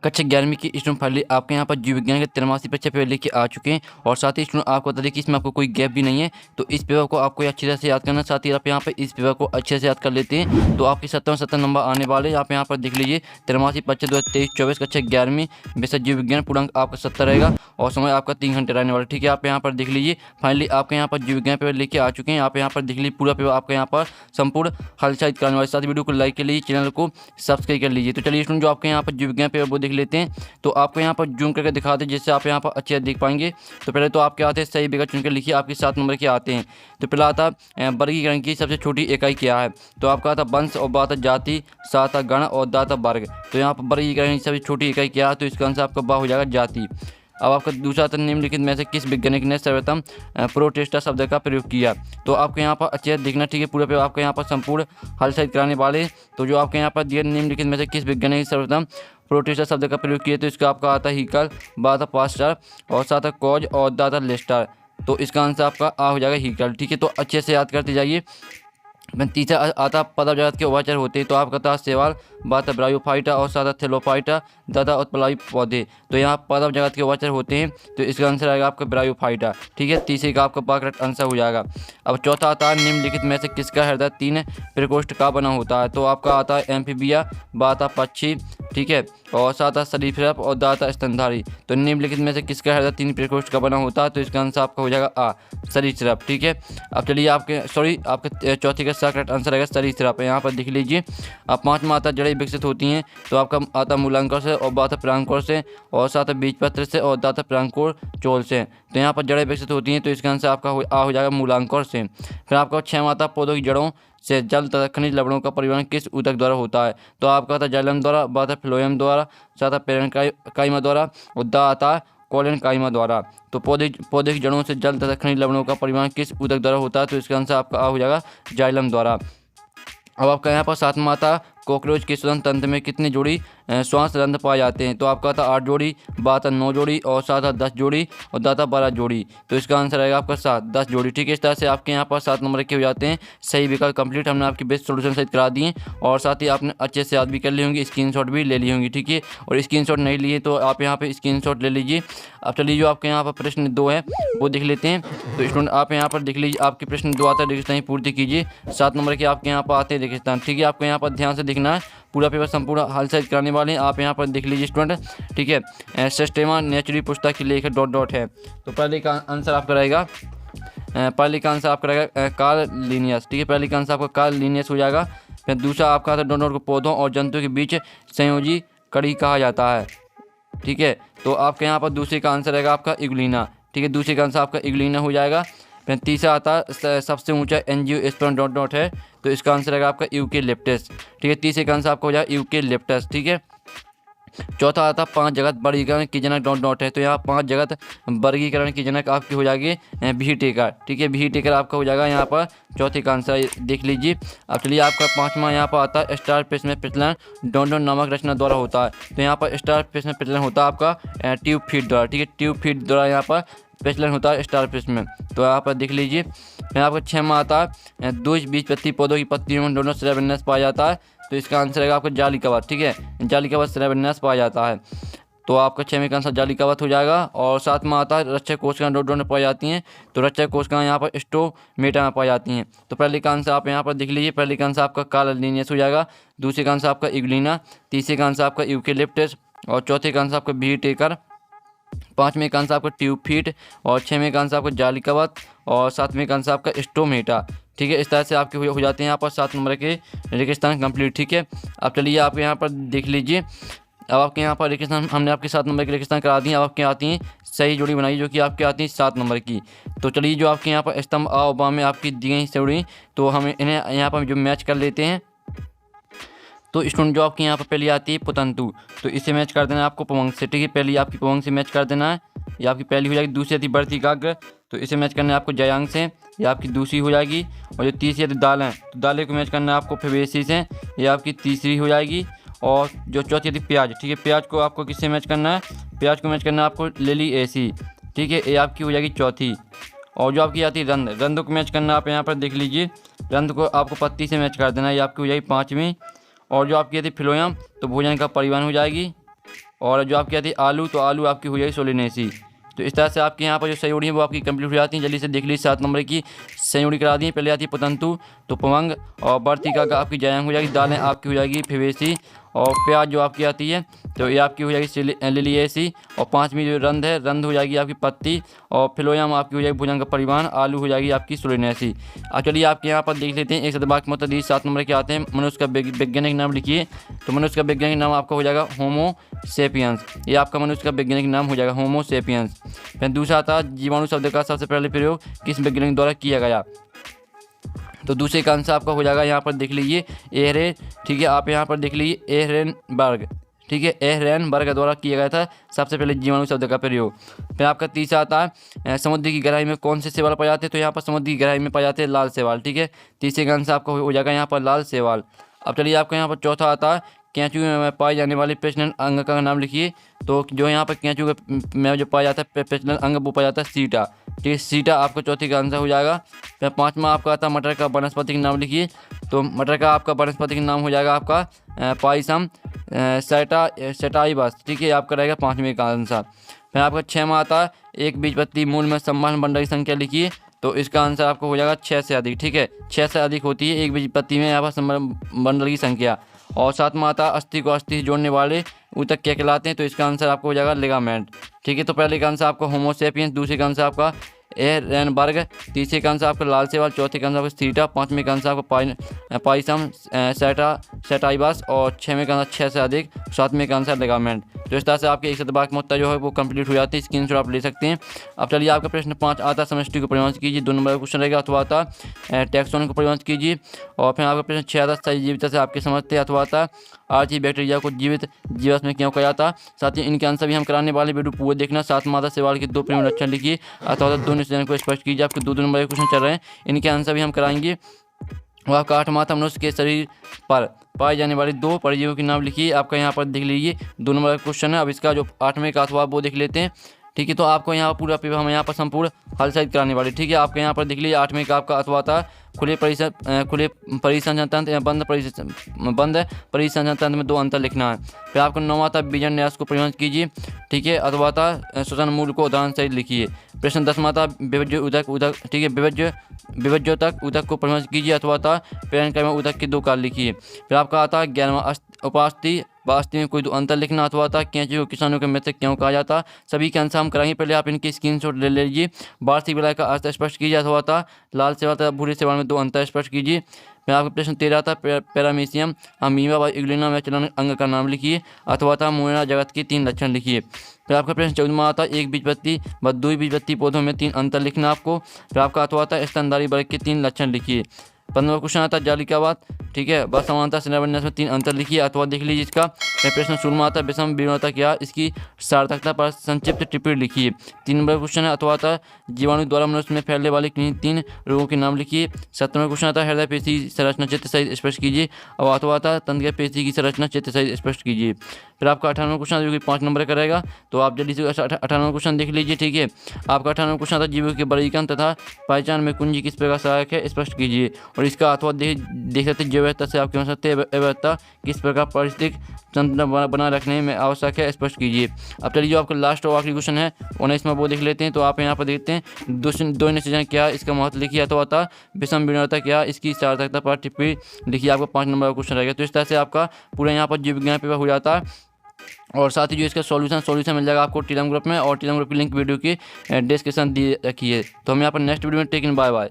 कक्षा 11वीं की स्टूडेंट फाइनली आपके यहाँ पर जीव विज्ञान के 83 परीक्षा पेपर लेके आ चुके हैं और साथ ही स्टूडेंट आपको बता दें कि इसमें आपको कोई गैप भी नहीं है। तो इस पेपर को आपको अच्छी तरह से याद करना, साथ ही आप यहाँ पर इस पेपर को अच्छे से याद कर लेते हैं तो आपके 70 नंबर आने वाले। आप यहाँ पर देख लीजिए 83 परीक्षा 2023-24 कक्षा 11वीं विषय जीव विज्ञान, पूर्णांक आपका 70 रहेगा और समय आपका 3 घंटे रहने वाला। ठीक है, आप यहाँ पर देख लीजिए फाइनली आपके यहाँ पर जीव विज्ञान पेपर लेके आ चुके हैं। आप यहाँ पर देख लीजिए पूरा पेपर आपका यहाँ पर संपूर्ण हल शायद कराने वाले। साथ वीडियो को लाइक कर लीजिए, चैनल को सब्सक्राइब कर लीजिए। तो चलिए स्टूडेंट जो आपके यहाँ पर जीव विज्ञान पेपर वो देख लेते हैं। तो आपको यहाँ पर जूम करके दिखाते हैं जिससे आप यहाँ पर अच्छे देख पाएंगे। तो पहले तो आपके आते हैं सही विकल्प चुनकर लिखिए, आपके 7 नंबर के आते हैं। तो पहला आता है वर्गीकरण की सबसे छोटी इकाई क्या है। तो आपका आता वंश और बात जाति, सात गण और दाता वर्ग। तो यहाँ पर वर्गीकरण की सबसे छोटी इकाई क्या है, तो इसका आंसर आपका बा हो जाएगा जाति। अब आपका दूसरा था निम्नलिखित में से किस वैज्ञानिक ने सर्वप्रथम प्रोटेस्टा शब्द का प्रयोग किया। तो आपके यहाँ पर अच्छे से देखना, ठीक है, पूरा पेपर आपके यहाँ पर संपूर्ण हल शायद कराने वाले। तो जो आपके यहाँ पर दिए निम्नलिखित में से किस वैज्ञानिक ने सर्वप्रथम प्रोटेस्टा शब्द का प्रयोग किया, तो इसका आपका आता है हीकल, बाता पास्टर और साथ कॉज और दाता लेस्टर। तो इसका आंसर आपका आ हो जाएगा हीकल। ठीक है, तो अच्छे से याद करते जाइए। तीसरा आता पदव जगत के उभयचर होते हैं। तो आपका था सेवाल, बात ब्रायोफाइटा और सादा थेलोफाइटा, दादा उत्पलाई पौधे। तो यहाँ पदव जगत के उभयचर होते हैं तो इसका आंसर आएगा आपका ब्रायोफाइटा। ठीक है, तीसरे का आपका करेक्ट आंसर हो जाएगा। अब चौथा आता है निम्नलिखित में से किसका हृदय 3 प्रकोष्ठ का बना होता है। तो आपका आता है एम्फीबिया, बाता पक्षी, ठीक है, और साथ सरीसृप और दाता स्तनधारी। तो निम्नलिखित में से किसका हृदय 3 प्रकोष्ठ का बना होता है। तो इसका आंसर आपका हो जाएगा आ सरीसृप। ठीक है, अब चलिए आपके चौथी का करेक्ट आंसर आएगा सरीसृप। यहाँ पर देख लीजिए अब 5 माता जड़ें विकसित होती हैं। तो आपका आता मूलांकुर से और बाता प्रांकुर से और साथ बीजपत्र से और दाता प्रांकुर चोल से। तो यहाँ पर जड़ें विकसित होती हैं तो इसका आंसर आपका हो जाएगा मूलांकुर से। फिर आपका 6 माता पौधों की जड़ों से जल तथा खनिज लवणों का परिवहन किस ऊतक द्वारा होता है। तो आपका था जाइलम द्वारा, बाता फ्लोएम द्वारा, साथ पेरेन्काइमा द्वारा और दाता कोलेनकाइमा द्वारा। तो पौधे की जड़ों से जल तथा खनिज लवणों का परिवहन किस ऊतक द्वारा होता है। तो इसका आंसर आपका आ हो जाएगा जाइलम द्वारा। अब आपका यहाँ पर 7 माता कॉकरोच के श्वसन तंत्र में कितनी जोड़ी श्वास रंध्र पाए जाते हैं। तो आपका था 8 जोड़ी, बाता 9 जोड़ी और साथ 10 जोड़ी और दाता 12 जोड़ी। तो इसका आंसर आएगा आपका 10 जोड़ी। ठीक है, इस तरह से आपके यहाँ पर 7 नंबर के हो जाते हैं। सही विकल्प कंप्लीट हमने आपकी बेस्ट सोल्यूशन सहित करा दिए और साथ ही आपने अच्छे से याद भी कर ली होंगी, स्क्रीनशॉट भी ले ली होंगी। ठीक है, और स्क्रीनशॉट नहीं लिए तो आप यहाँ पे स्क्रीनशॉट ले लीजिए। अब चलिए जो आपके यहाँ पर प्रश्न 2 है वो देख लेते हैं। तो स्टूडेंट आप यहाँ पर देख लीजिए आपके प्रश्न 2 आता है, रेगिस्तान पूर्ति कीजिए। 7 नंबर के आपके यहाँ पर आते हैं रेगिस्तान। ठीक है, आपको यहाँ पर ध्यान से देखना है, पूरा पेपर संपूर्ण हल शायद कराने वाले हैं। आप यहाँ पर देख लीजिए स्टूडेंट। ठीक है, सिस्टेमा नेचुरली पुस्तक की लेख डॉट है। तो पहले का आंसर आपका रहेगा कार्ल लिनियस। ठीक है, पहले का आंसर आपका कार्ल लिनियस हो जाएगा। फिर दूसरा आपका आता डॉट को पौधों और जंतुओं के बीच संयोजी कड़ी कहा जाता है। ठीक है, तो आपके यहाँ पर दूसरे का आंसर रहेगा आपका इग्लिना। ठीक है, दूसरे का आंसर आपका इग्लिना हो जाएगा। फिर तीसरा आता सबसे ऊंचा एंजियोस्पर्म डॉट है। तो इसका आंसर रहेगा आपका यूकेलिप्टस। ठीक है, तीसरे का आंसर आपका हो जाएगा यूकेलिप्टस। ठीक है, चौथा आता 5 जगत वर्गीकरण की जनक डॉट है। तो यहाँ 5 जगत वर्गीकरण की जनक आपकी हो जाएगी व्हीटेकर। ठीक है, व्हीटेकर आपका हो जाएगा यहाँ पर चौथे का आंसर देख लीजिए। अब चलिए आपका 5वां यहाँ पर आता है स्टार पेस में प्रचलन डॉट नामक रचना द्वारा होता है। तो यहाँ पर स्टार पेस में प्रचलन होता है आपका ट्यूब फीड द्वारा। ठीक है, ट्यूब फीड द्वारा यहाँ पर प्रचलन होता है स्टार पेस में। तो यहाँ पर देख लीजिए। यहाँ आपका 6वां आता है द्विबीजपत्री पौधों की पत्तियों में दोनों श्रेणीविन्यास पाया जाता है। तो इसका आंसर है आपका जाली कवच। ठीक है, जाली कवच श्रेणीविन्यास पाया जाता है। तो आपका 6वें का आंसर जाली कवच हो जाएगा। और 7वां आता है रक्षक कोशिकाएं डॉट में पाई जाती हैं। तो रक्षक कोशिकाएं यहाँ पर स्टोमेटा में पाई जाती हैं। तो पहले का आंसर आप यहाँ पर देख लीजिए। पहले का आंसर आपका कार्ल लिनियस हो जाएगा, दूसरे का आंसर आपका इग्लिना, तीसरे का आंसर आपका यूकेलिप्टस और चौथे का आंसर आपका व्हीटेकर, 5वें का आंसर आपका ट्यूब फीड और 6वें का आंसर आपका जाली कवच और 7वें का आंसर आपका स्टोमेटा। ठीक है, इस तरह से आपके हो जाते हैं यहाँ पर 7 नंबर के रेगिस्तान कंप्लीट। ठीक है, अब चलिए आप यहाँ पर देख लीजिए। अब आपके यहाँ पर रेगिस्तान हमने आपके 7 नंबर के रेगिस्तान करा दी। अब आपके आती हैं सही जोड़ी बनाई जो कि आपके आती हैं 7 नंबर की। तो चलिए जो आपके यहाँ पर स्तंभ आ बा में आपकी दी गई जोड़ी, तो हम इन्हें यहाँ पर जो मैच कर लेते हैं। तो स्टूडेंट जो आपके यहाँ पर पहली आती है पुतंतु, तो इसे मैच कर देना है आपको पवंग से। ठीक है, पहली आपकी पवंग से मैच कर देना है, ये आपकी पहली हो जाएगी। दूसरी आती बढ़ती गाग्र, तो इसे मैच करना है आपको जयांग से, ये आपकी दूसरी हो जाएगी। और जो तीसरी आती दाल है, तो दाले को मैच करना है आपको फेवेसी से, ये आपकी तीसरी हो जाएगी। और जो चौथी आती प्याज, ठीक है, प्याज को आपको किससे मैच करना है, प्याज को मैच करना है आपको लिली एसी। ठीक है, ये आपकी हो जाएगी चौथी। और जो आपकी आती है रंध को मैच करना, आप यहाँ पर देख लीजिए, रंध को आपको पत्ती से मैच कर देना है, ये आपकी हो जाएगी 5वीं। और जो आपकी आती है फिलोयम, तो भोजन का परिवहन हो जाएगी। और जो आपकी आती है आलू, तो आलू आपकी हो जाएगी सोलिनेसी। तो इस तरह से आपके यहाँ पर जो सही जोड़ी है वो आपकी कंप्लीट हो जाती है। जल्दी से देख लीजिए 7 नंबर की सही जोड़ी करा दी है। पहले आती है पतंतु, तो पवंग, और बर्तिका का आपकी जयांग हो जाएगी। दालें आपकी हो जाएगी फेवेसी, और प्याज जो आपकी आती है तो ये आपकी हो जाएगी लिलिएसी, और पाँचवीं जो रंध है, रंध हो जाएगी आपकी पत्ती, और फिलोयाम आपकी हो जाएगी भुजंग परिवहन, आलू हो जाएगी आपकी सोलिनेसी। अब चलिए आपके यहाँ पर देख लेते हैं एक शतभाग के मतलब 7 नंबर के आते हैं। मनुष्य का वैज्ञानिक नाम लिखिए। तो मनुष्य का वैज्ञानिक नाम आपका हो जाएगा होमो सेपियंस। ये आपका मनुष्य का वैज्ञानिक नाम हो जाएगा होमो सेपियंस। फिर दूसरा था जीवाणु शब्द का सबसे पहले प्रयोग किस वैज्ञानिक द्वारा किया गया। तो दूसरे का आंसर आपका हो जाएगा यहाँ पर देख लीजिए एहरे, ठीक है, आप यहाँ पर देख लीजिए एहरेनबर्ग, ठीक है, एहरेनबर्ग द्वारा किया गया था सबसे पहले जीवाणु शब्द का प्रयोग। फिर आपका तीसरा आता है समुद्र की गहराई में कौन से शैवाल पाए जाते हैं। तो यहाँ पर समुद्र की गहराई में पाए जाते हैं लाल शैवाल, ठीक है। तीसरे का आंसर आपका हो जाएगा यहाँ पर लाल शैवाल। अब चलिए आपका यहाँ पर चौथा आता है केंचुए में पाए जाने वाले प्रजनन अंग का नाम लिखिए। तो जो यहाँ पर केंचुए में जो पाया जाता है प्रजनन अंग वो पाया जाता है सीटा, ठीक है, सीटा आपका चौथी का आंसर हो जाएगा। फिर पाँचवा आपका आता है मटर का वनस्पति नाम लिखिए। तो मटर का आपका वनस्पति नाम हो जाएगा आपका पाइसम सेटाइबस, ठीक है, आपका रहेगा पाँचवें का आंसर। फिर आपका छठवां आता है एक बीजपत्री मूल में संवहन बंडल की संख्या लिखिए। तो इसका आंसर आपको हो जाएगा 6 से अधिक, ठीक है, 6 से अधिक होती है एक बीजपत्री में यहाँ पर संवहन बंडल की संख्या। और सातवां आता अस्थि को अस्थि से जोड़ने वाले ऊतक क्या कहलाते हैं। तो इसका आंसर आपको हो जाएगा लिगामेंट, ठीक है। तो पहले का आंसर आपका होमो सेपियंस, दूसरे का आंसर आपका एहरेनबर्ग, तीसरे का आंसर आपका लाल शैवाल, चौथे का आंसर आपका सीटा, पाँचवें का आंसर आपका पाइसम सेटाइबस, और छवें का आंसर 6 से अधिक, सातवें का आंसर लिगामेंट। तो इस तरह से आपके एक शतभाग मुद्दा जो है वो कंप्लीट हो जाती है। स्क्रीनशॉट आप ले सकते हैं। अब चलिए आपका प्रश्न 5 आता समष्टि को परिभाषित कीजिए। 2 नंबर का क्वेश्चन रहेगा। अथवा आता टैक्सोन को परिभाषित कीजिए। और फिर आपका प्रश्न 6 आता सही जीवित से आपके समझते हैं। अथवा आता आर्ची बैक्टीरिया को जीवित जीवाश्म में क्यों कहा जाता। साथ ही इनके आंसर भी हम कराने वाले वीडियो पूरे देखना। 7 मादा शैवाल के 2 प्रमुख लक्षण लिखिए। अथवा 2 निश्चय को स्पष्ट कीजिए। आपके 2 नंबर के क्वेश्चन चल रहे हैं, इनके आंसर भी हम कराएंगे। और आपका 8वां था मनुष्य के शरीर पर पाए जाने वाले 2 परजीवियों के नाम लिखिए। आपका यहाँ पर देख लीजिए 2 नंबर का क्वेश्चन है। अब इसका जो 8वें का अथवा वो देख लेते हैं, ठीक है। तो आपको यहाँ पूरा पेपर हम यहाँ पर संपूर्ण हल सहित कराने वाले, ठीक है। आपके यहाँ पर देख लीजिए 8वें का आपका अथवा था खुले परिसंचरण तंत्र या बंद परिसंचरण तंत्र में 2 अंतर लिखना है। फिर आपको 9वां था बीजन न्यास को परिभाषित कीजिए, ठीक है। अथवा था श्वसन मूल को उदाहरण सहित लिखिए। प्रश्न 10वां था विभज्य उदक, ठीक है, विभज्योतक उदक को परिभाषित कीजिए। अथवा था पैरेंकाइमा में उदक के 2 काल लिखिए। फिर आपका आता है 11वां उपास्थि वास्ती में कोई 2 अंतर लिखना। अथवा था कैंची को किसानों के मित्र क्यों कहा जाता। सभी के आंसर हम कराएंगे। पहले आप इनकी स्क्रीनशॉट ले लीजिए। वार्षिक विलय का अर्थ स्पष्ट कीजिए। अथवा था लाल शैवाल तथा भूरे शैवाल में 2 अंतर स्पष्ट कीजिए। फिर आपका प्रश्न 13 था पैरामीशियम अमीबा व इग्लिना में चलन अंग का नाम लिखिए। अथवा था मोइना जगत के 3 लक्षण लिखिए। फिर आपका प्रश्न 14वां आता एक बीजपत्री व 2 बीजपत्री पौधों में 3 अंतर लिखना आपको। फिर आपका अथवा था स्तनधारी वर्ग के 3 लक्षण लिखिए। 15वां क्वेश्चन आता जालिकावाद, ठीक है, बस समानता श्रेणीबंधन में 3 अंतर लिखिए। अथवा देख लीजिए इसका। प्रश्न 16वां आता विषम विवरणता क्या, इसकी सार्थकता पर संक्षिप्त टिप्पणी लिखिए। 3 नंबर क्वेश्चन है अथवा था जीवाणु द्वारा मनुष्य में फैलने वाले 3 रोगों के नाम लिखिए। 17वां क्वेश्चन आता हृदय पेशी संरचना चित्र सहित स्पष्ट कीजिए। और अथवा था तंत्रिका पेशी की संरचना चित्र सहित स्पष्ट कीजिए। फिर आपका 18वां क्वेश्चन जो कि 5 नंबर का रहेगा, तो आप जल्दी से 18वां क्वेश्चन देख लीजिए, ठीक है। आपका 18वां क्वेश्चन आता जीवों के वर्गीकरण तथा पहचान में कुंजी किस प्रकार सहायक है, स्पष्ट कीजिए। और इसका अथवा देख सकते हैं जैव से आप क्यों सकते हैं अव्यवस्था किस प्रकार पारिस्थितिक तंत्र बनाए रखने में आवश्यक है, स्पष्ट कीजिए। अब चलिए जो आपका लास्ट और आखिरी क्वेश्चन है 19वां वो देख लेते हैं। तो आप यहाँ पर देखते हैं 2 निश्चय क्या, इसका महत्व लिखिए। अथवा था विषम विवरणता क्या, इसकी सार्थकता पर टिप्पणी लिखिए। आपका 5 नंबर का क्वेश्चन रहेगा। तो इस तरह से आपका पूरा यहाँ पर जीव विज्ञान पेपर हो जाता है। और साथ ही जो इसका सॉल्यूशन मिल जाएगा आपको टेलीग्राम ग्रुप में। और टेलीग्राम ग्रुप की लिंक वीडियो की डिस्क्रिप्शन दी रखी है। तो हम यहाँ पर नेक्स्ट वीडियो में टेक इन बाय बाय।